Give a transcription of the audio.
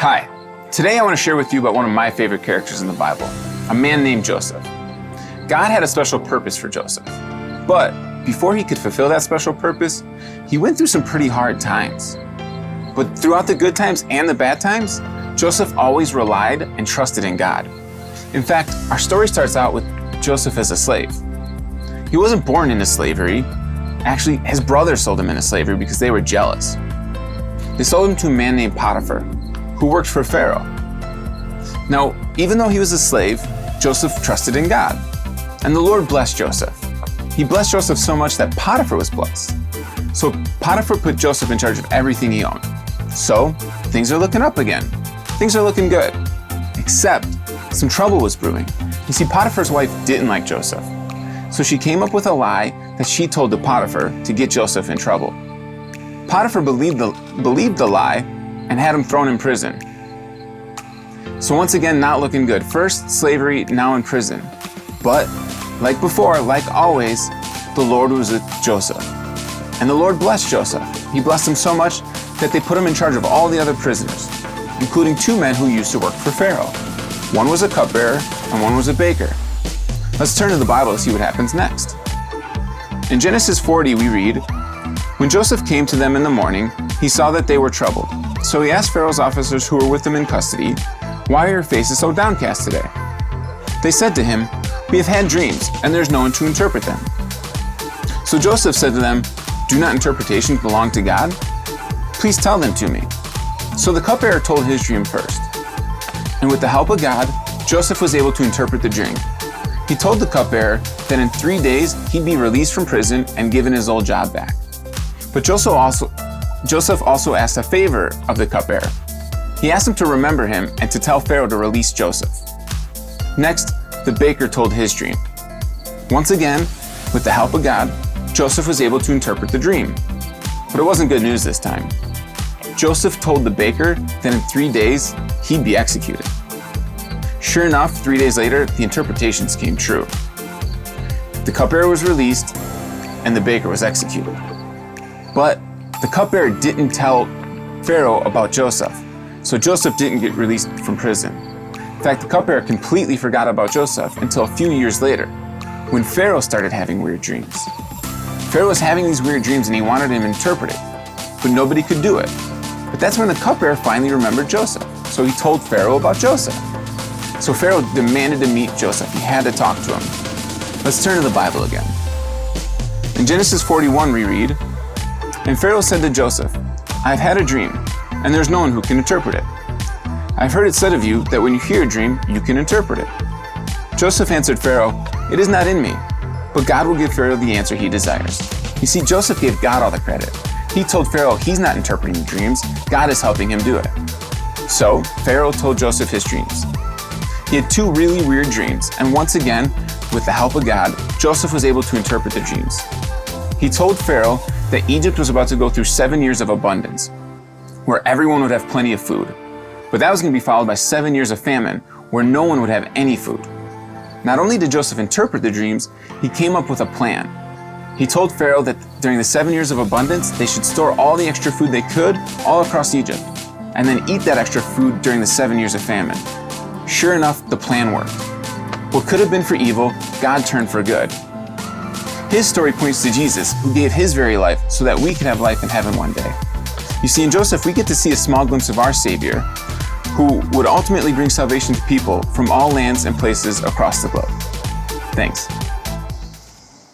Hi, today I want to share with you about one of my favorite characters in the Bible, a man named Joseph. God had a special purpose for Joseph, but before he could fulfill that special purpose, he went through some pretty hard times. But throughout the good times and the bad times, Joseph always relied and trusted in God. In fact, our story starts out with Joseph as a slave. He wasn't born into slavery. Actually, his brothers sold him into slavery because they were jealous. They sold him to a man named Potiphar, who worked for Pharaoh. Now, even though he was a slave, Joseph trusted in God, and the Lord blessed Joseph. He blessed Joseph so much that Potiphar was blessed. So Potiphar put Joseph in charge of everything he owned. So things are looking up again. Things are looking good. Except some trouble was brewing. You see, Potiphar's wife didn't like Joseph. So she came up with a lie that she told to Potiphar to get Joseph in trouble. Potiphar believed the lie and had him thrown in prison. So once again, not looking good. First slavery, now in prison. But like before, like always, the Lord was with Joseph. And the Lord blessed Joseph. He blessed him so much that they put him in charge of all the other prisoners, including two men who used to work for Pharaoh. One was a cupbearer and one was a baker. Let's turn to the Bible to see what happens next. In Genesis 40, we read, "When Joseph came to them in the morning, he saw that they were troubled. So he asked Pharaoh's officers who were with him in custody, 'Why are your faces so downcast today?' They said to him, 'We have had dreams, and there's no one to interpret them.' So Joseph said to them, 'Do not interpretations belong to God? Please tell them to me.' So the cupbearer told his dream first. And with the help of God, Joseph was able to interpret the dream. He told the cupbearer that in 3 days he'd be released from prison and given his old job back. But Joseph also asked a favor of the cupbearer. He asked him to remember him and to tell Pharaoh to release Joseph. Next, the baker told his dream. Once again, with the help of God, Joseph was able to interpret the dream. But it wasn't good news this time. Joseph told the baker that in 3 days he'd be executed. Sure enough, 3 days later, the interpretations came true. The cupbearer was released and the baker was executed. But the cupbearer didn't tell Pharaoh about Joseph, so Joseph didn't get released from prison. In fact, the cupbearer completely forgot about Joseph until a few years later, when Pharaoh started having weird dreams. Pharaoh was having these weird dreams and he wanted him interpreted, but nobody could do it. But that's when the cupbearer finally remembered Joseph, so he told Pharaoh about Joseph. So Pharaoh demanded to meet Joseph. He had to talk to him. Let's turn to the Bible again. In Genesis 41, we read, "And Pharaoh said to Joseph, 'I've had a dream, and there's no one who can interpret it. I've heard it said of you that when you hear a dream, you can interpret it.' Joseph answered Pharaoh, 'It is not in me, but God will give Pharaoh the answer he desires.' You see, Joseph gave God all the credit. He told Pharaoh he's not interpreting the dreams, God is helping him do it. So Pharaoh told Joseph his dreams. He had two really weird dreams, and once again, with the help of God, Joseph was able to interpret the dreams. He told Pharaoh that Egypt was about to go through 7 years of abundance, where everyone would have plenty of food. But that was going to be followed by 7 years of famine, where no one would have any food. Not only did Joseph interpret the dreams, he came up with a plan. He told Pharaoh that during the 7 years of abundance, they should store all the extra food they could all across Egypt, and then eat that extra food during the 7 years of famine. Sure enough, the plan worked. What could have been for evil, God turned for good. His story points to Jesus, who gave his very life so that we could have life in heaven one day. You see, in Joseph, we get to see a small glimpse of our Savior, who would ultimately bring salvation to people from all lands and places across the globe. Thanks.